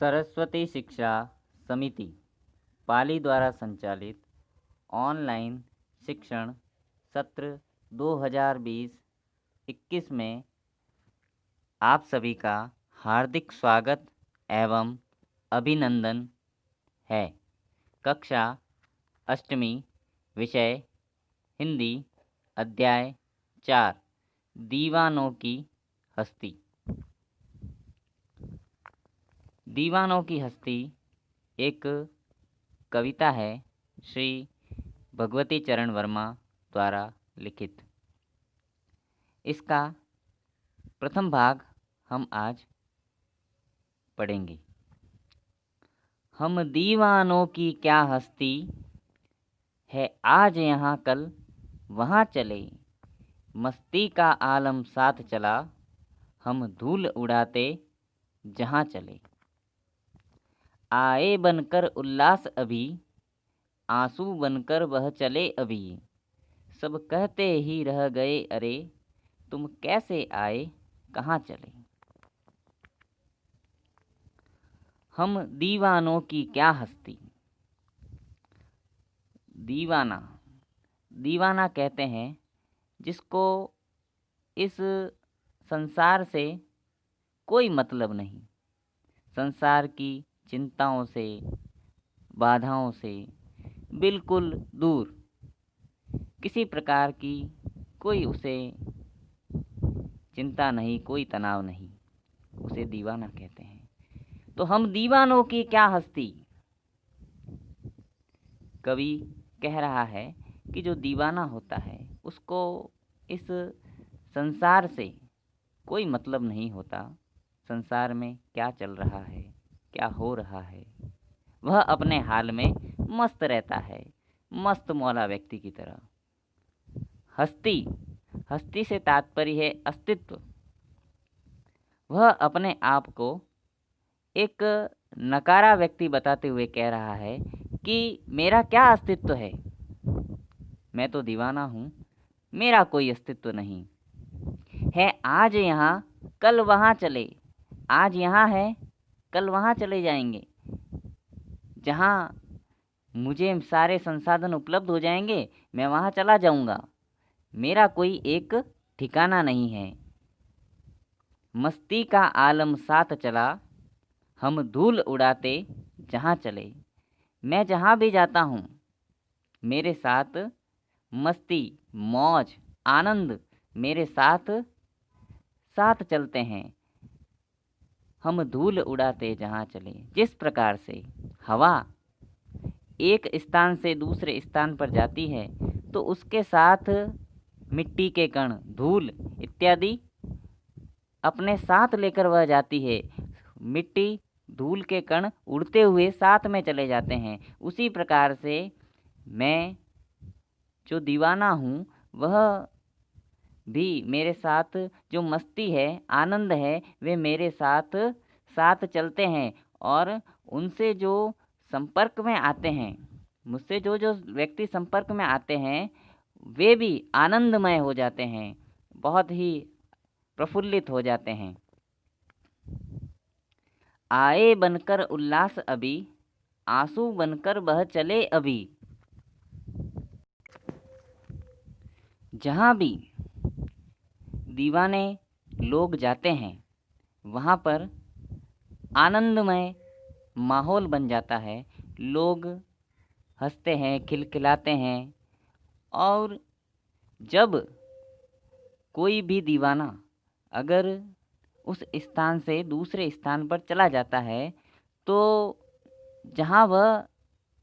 सरस्वती शिक्षा समिति पाली द्वारा संचालित ऑनलाइन शिक्षण सत्र 2020-21 में आप सभी का हार्दिक स्वागत एवं अभिनंदन है। कक्षा अष्टमी, विषय हिंदी, अध्याय 4 दीवानों की हस्ती। दीवानों की हस्ती एक कविता है श्री भगवती चरण वर्मा द्वारा लिखित। इसका प्रथम भाग हम आज पढ़ेंगे। हम दीवानों की क्या हस्ती है, आज यहाँ कल वहाँ चले, मस्ती का आलम साथ चला, हम धूल उड़ाते जहाँ चले। आए बनकर उल्लास अभी, आंसू बनकर बह चले अभी, सब कहते ही रह गए अरे, तुम कैसे आए कहाँ चले। हम दीवानों की क्या हस्ती। दीवाना कहते हैं जिसको इस संसार से कोई मतलब नहीं, संसार की चिंताओं से, बाधाओं से बिल्कुल दूर, किसी प्रकार की कोई उसे चिंता नहीं, कोई तनाव नहीं, उसे दीवाना कहते हैं। तो हम दीवानों की क्या हस्ती। कवि कह रहा है कि जो दीवाना होता है उसको इस संसार से कोई मतलब नहीं होता, संसार में क्या चल रहा है, क्या हो रहा है, वह अपने हाल में मस्त रहता है, मस्त मौला व्यक्ति की तरह। हस्ती से तात्पर्य है अस्तित्व। वह अपने आप को एक नकारा व्यक्ति बताते हुए कह रहा है कि मेरा क्या अस्तित्व है, मैं तो दीवाना हूँ, मेरा कोई अस्तित्व नहीं है। आज यहाँ कल वहाँ चले, आज यहाँ है कल वहाँ चले जाएंगे, जहाँ मुझे सारे संसाधन उपलब्ध हो जाएंगे मैं वहाँ चला जाऊँगा, मेरा कोई एक ठिकाना नहीं है। मस्ती का आलम साथ चला, हम धूल उड़ाते जहाँ चले। मैं जहाँ भी जाता हूँ मेरे साथ मस्ती, मौज, आनंद मेरे साथ साथ चलते हैं। हम धूल उड़ाते जहाँ चले। जिस प्रकार से हवा एक स्थान से दूसरे स्थान पर जाती है तो उसके साथ मिट्टी के कण, धूल इत्यादि अपने साथ लेकर वह जाती है। मिट्टी, धूल के कण उड़ते हुए साथ में चले जाते हैं। उसी प्रकार से मैं जो दीवाना हूँ वह भी मेरे साथ जो मस्ती है, आनंद है, वे मेरे साथ साथ चलते हैं और उनसे जो संपर्क में आते हैं, मुझसे जो जो व्यक्ति संपर्क में आते हैं वे भी आनंदमय हो जाते हैं, बहुत ही प्रफुल्लित हो जाते हैं। आए बनकर उल्लास अभी, आंसू बनकर बह चले अभी। जहाँ भी दीवाने लोग जाते हैं वहाँ पर आनंदमय माहौल बन जाता है। लोग हंसते हैं, खिलखिलाते हैं और जब कोई भी दीवाना अगर उस स्थान से दूसरे स्थान पर चला जाता है तो जहाँ वह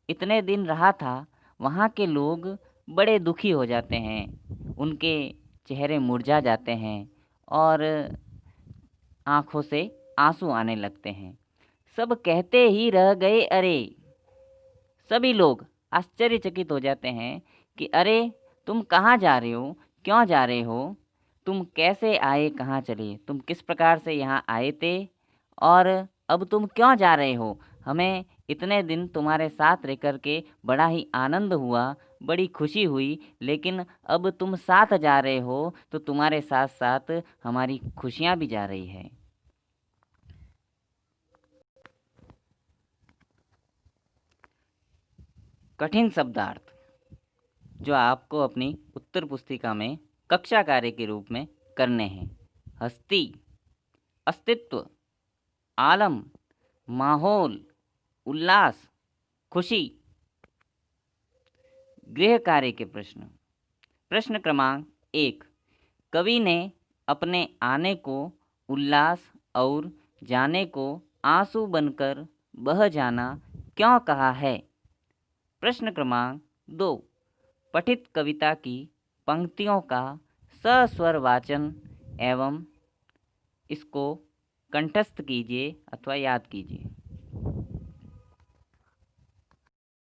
इतने दिन रहा था वहाँ के लोग बड़े दुखी हो जाते हैं, उनके चेहरे मुरझा जाते हैं और आँखों से आंसू आने लगते हैं। सब कहते ही रह गए अरे, सभी लोग आश्चर्यचकित हो जाते हैं कि अरे तुम कहाँ जा रहे हो, क्यों जा रहे हो, तुम कैसे आए, कहाँ चले, तुम किस प्रकार से यहाँ आए थे और अब तुम क्यों जा रहे हो। हमें इतने दिन तुम्हारे साथ रह कर के बड़ा ही आनंद हुआ, बड़ी खुशी हुई, लेकिन अब तुम साथ जा रहे हो तो तुम्हारे साथ साथ हमारी खुशियाँ भी जा रही है। कठिन शब्दार्थ जो आपको अपनी उत्तर पुस्तिका में कक्षा कार्य के रूप में करने हैं। हस्ती, अस्तित्व, आलम, माहौल, उल्लास, खुशी। गृह कार्य के प्रश्न। प्रश्न क्रमांक 1। कवि ने अपने आने को उल्लास और जाने को आंसू बनकर बह जाना क्यों कहा है? प्रश्न क्रमांक 2। पठित कविता की पंक्तियों का सस्वर वाचन एवं इसको कंठस्थ कीजिए अथवा याद कीजिए।